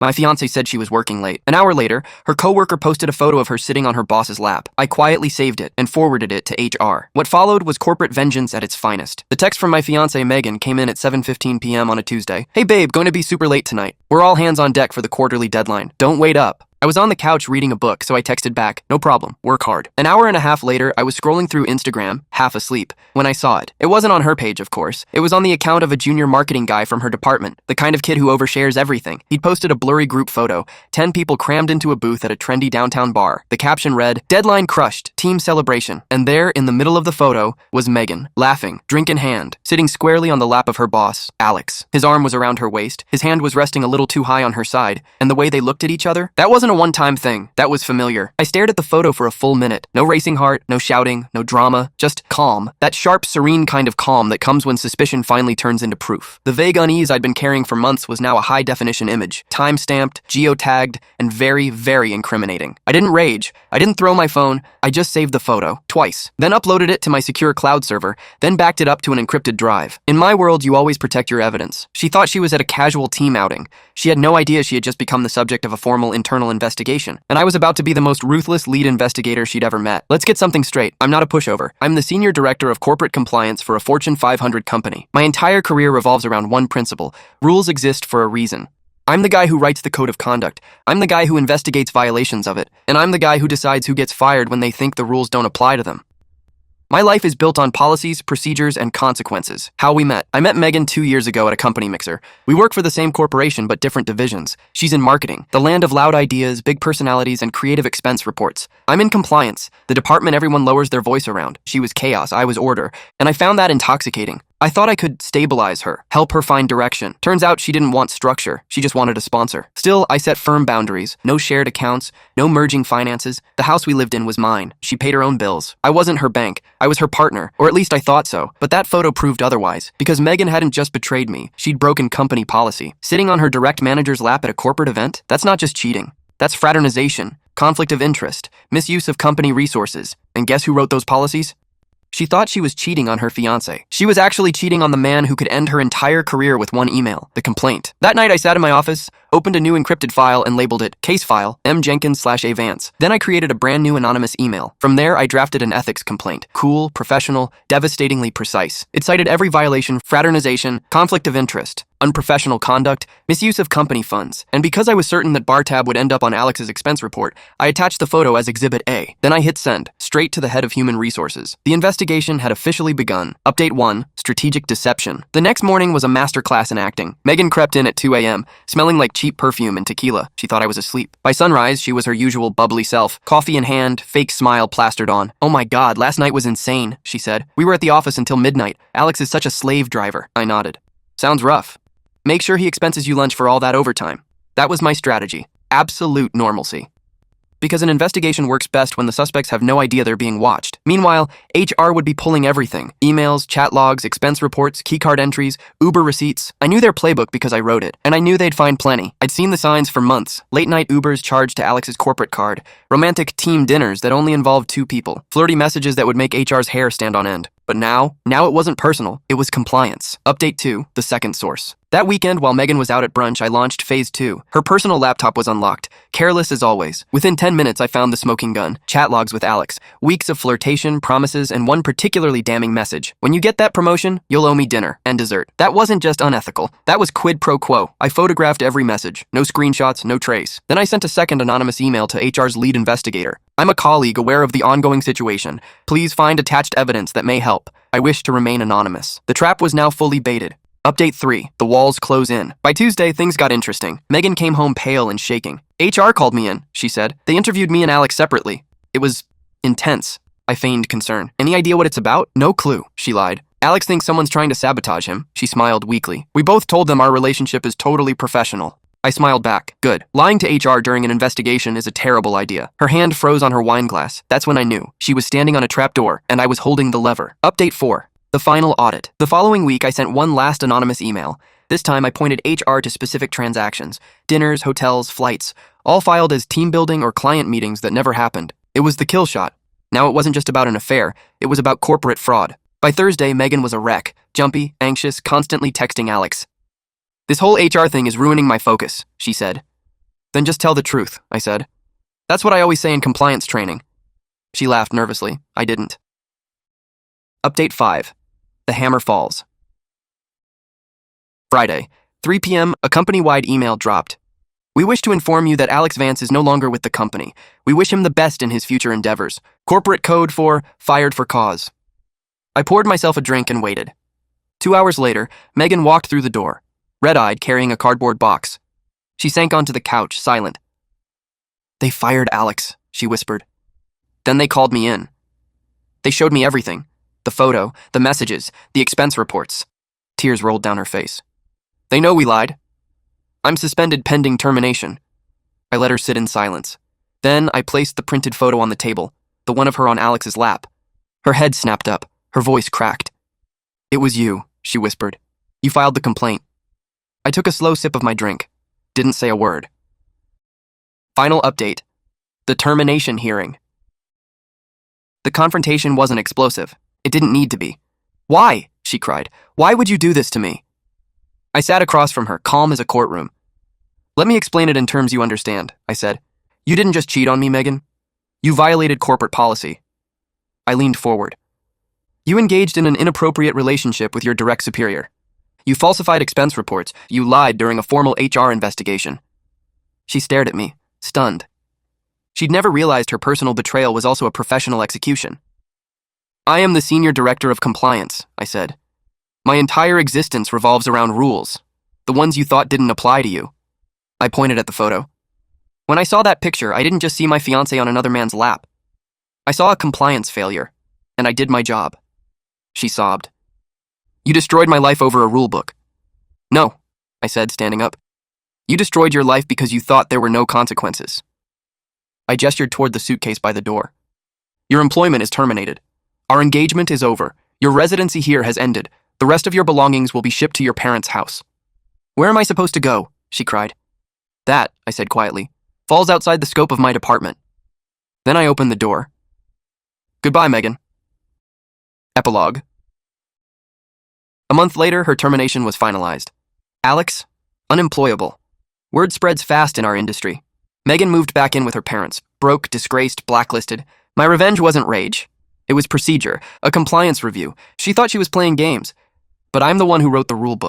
My fiancée said she was working late. An hour later, her coworker posted a photo of her sitting on her boss's lap. I quietly saved it and forwarded it to HR. What followed was corporate vengeance at its finest. The text from my fiancée Megan came in at 7:15 p.m. on a Tuesday. Hey babe, going to be super late tonight. We're all hands on deck for the quarterly deadline. Don't wait up. I was on the couch reading a book, so I texted back, no problem, work hard. An hour and a half later, I was scrolling through Instagram, half asleep, when I saw it. It wasn't on her page, of course. It was on the account of a junior marketing guy from her department, the kind of kid who overshares everything. He'd posted a blurry group photo, 10 people crammed into a booth at a trendy downtown bar. The caption read, "Deadline crushed, team celebration." And there, in the middle of the photo, was Megan, laughing, drink in hand, sitting squarely on the lap of her boss, Alex. His arm was around her waist, his hand was resting a little too high on her side, and the way they looked at each other, that wasn't a one-time thing. That was familiar. I stared at the photo for a full minute. No racing heart, no shouting, no drama, just calm. That sharp, serene kind of calm that comes when suspicion finally turns into proof. The vague unease I'd been carrying for months was now a high-definition image, time-stamped, geotagged, and very, very incriminating. I didn't rage. I didn't throw my phone. I just saved the photo, twice. Then uploaded it to my secure cloud server, then backed it up to an encrypted drive. In my world, you always protect your evidence. She thought she was at a casual team outing. She had no idea she had just become the subject of a formal internal investigation. And I was about to be the most ruthless lead investigator she'd ever met. Let's get something straight. I'm not a pushover. I'm the senior director of corporate compliance for a Fortune 500 company. My entire career revolves around one principle. Rules exist for a reason. I'm the guy who writes the code of conduct. I'm the guy who investigates violations of it. And I'm the guy who decides who gets fired when they think the rules don't apply to them. My life is built on policies, procedures, and consequences. How we met. I met Megan 2 years ago at a company mixer. We work for the same corporation, but different divisions. She's in marketing, the land of loud ideas, big personalities, and creative expense reports. I'm in compliance, the department everyone lowers their voice around. She was chaos, I was order, and I found that intoxicating. I thought I could stabilize her, help her find direction. Turns out she didn't want structure, she just wanted a sponsor. Still, I set firm boundaries. No shared accounts, no merging finances. The house we lived in was mine. She paid her own bills. I wasn't her bank. I was her partner, or at least I thought so. But that photo proved otherwise, because Megan hadn't just betrayed me, she'd broken company policy. Sitting on her direct manager's lap at a corporate event? That's not just cheating. That's fraternization, conflict of interest, misuse of company resources. And guess who wrote those policies? She thought she was cheating on her fiancé. She was actually cheating on the man who could end her entire career with one email, the complaint. That night I sat in my office, opened a new encrypted file and labeled it case file mjenkins/A Vance. Then I created a brand new anonymous email. From there I drafted an ethics complaint. Cool, professional, devastatingly precise. It cited every violation: fraternization, conflict of interest, unprofessional conduct, misuse of company funds. And because I was certain that bar tab would end up on Alex's expense report, I attached the photo as Exhibit A. Then I hit send, straight to the head of human resources. The investigation had officially begun. Update 1, strategic deception. The next morning was a masterclass in acting. Megan crept in at 2 a.m., smelling like cheap perfume and tequila. She thought I was asleep. By sunrise, she was her usual bubbly self, coffee in hand, fake smile plastered on. "Oh my God, last night was insane," she said. "We were at the office until midnight. Alex is such a slave driver." I nodded. "Sounds rough. Make sure he expenses you lunch for all that overtime." That was my strategy. Absolute normalcy. Because an investigation works best when the suspects have no idea they're being watched. Meanwhile, HR would be pulling everything. Emails, chat logs, expense reports, keycard entries, Uber receipts. I knew their playbook because I wrote it, and I knew they'd find plenty. I'd seen the signs for months. Late-night Ubers charged to Alex's corporate card. Romantic team dinners that only involved 2 people. Flirty messages that would make HR's hair stand on end. But now it wasn't personal. It was compliance. Update 2, the second source. That weekend, while Megan was out at brunch, I launched Phase 2. Her personal laptop was unlocked. Careless as always. Within 10 minutes, I found the smoking gun, chat logs with Alex, weeks of flirtation, promises, and one particularly damning message. "When you get that promotion, you'll owe me dinner and dessert." That wasn't just unethical. That was quid pro quo. I photographed every message. No screenshots, no trace. Then I sent a second anonymous email to HR's lead investigator. "I'm a colleague aware of the ongoing situation. Please find attached evidence that may help. I wish to remain anonymous." The trap was now fully baited. Update 3, the walls close in. By Tuesday, things got interesting. Megan came home pale and shaking. "HR called me in," she said. "They interviewed me and Alex separately. It was intense." I feigned concern. "Any idea what it's about?" "No clue," she lied. "Alex thinks someone's trying to sabotage him." She smiled weakly. "We both told them our relationship is totally professional." I smiled back. Good. Lying to HR during an investigation is a terrible idea. Her hand froze on her wine glass. That's when I knew. She was standing on a trapdoor, and I was holding the lever. Update 4. The final audit. The following week, I sent one last anonymous email. This time, I pointed HR to specific transactions. Dinners, hotels, flights. All filed as team building or client meetings that never happened. It was the kill shot. Now it wasn't just about an affair. It was about corporate fraud. By Thursday, Megan was a wreck. Jumpy, anxious, constantly texting Alex. "This whole HR thing is ruining my focus," she said. Then just tell the truth, I said. That's what I always say in compliance training. She laughed nervously. I didn't. Update 5. The hammer falls. Friday, 3 p.m., a company-wide email dropped. We wish to inform you that Alex Vance is no longer with the company. We wish him the best in his future endeavors. Corporate code for fired for cause. I poured myself a drink and waited. 2 hours later, Megan walked through the door, red-eyed, carrying a cardboard box. She sank onto the couch, silent. They fired Alex, she whispered. Then they called me in. They showed me everything. The photo, the messages, the expense reports. Tears rolled down her face. They know we lied. I'm suspended pending termination. I let her sit in silence. Then I placed the printed photo on the table, the one of her on Alex's lap. Her head snapped up, her voice cracked. It was you, she whispered. You filed the complaint. I took a slow sip of my drink. Didn't say a word. Final update. The termination hearing. The confrontation wasn't explosive. It didn't need to be. Why? She cried. Why would you do this to me? I sat across from her, calm as a courtroom. Let me explain it in terms you understand, I said. You didn't just cheat on me, Megan. You violated corporate policy. I leaned forward. You engaged in an inappropriate relationship with your direct superior. You falsified expense reports. You lied during a formal HR investigation. She stared at me, stunned. She'd never realized her personal betrayal was also a professional execution. I am the senior director of compliance, I said. My entire existence revolves around rules, the ones you thought didn't apply to you. I pointed at the photo. When I saw that picture, I didn't just see my fiancé on another man's lap. I saw a compliance failure, and I did my job. She sobbed. You destroyed my life over a rule book. No, I said, standing up. You destroyed your life because you thought there were no consequences. I gestured toward the suitcase by the door. Your employment is terminated. Our engagement is over. Your residency here has ended. The rest of your belongings will be shipped to your parents' house. Where am I supposed to go? She cried. That, I said quietly, falls outside the scope of my department. Then I opened the door. Goodbye, Megan. Epilogue. A month later, her termination was finalized. Alex, unemployable. Word spreads fast in our industry. Megan moved back in with her parents, broke, disgraced, blacklisted. My revenge wasn't rage. It was procedure, a compliance review. She thought she was playing games. But I'm the one who wrote the rule book.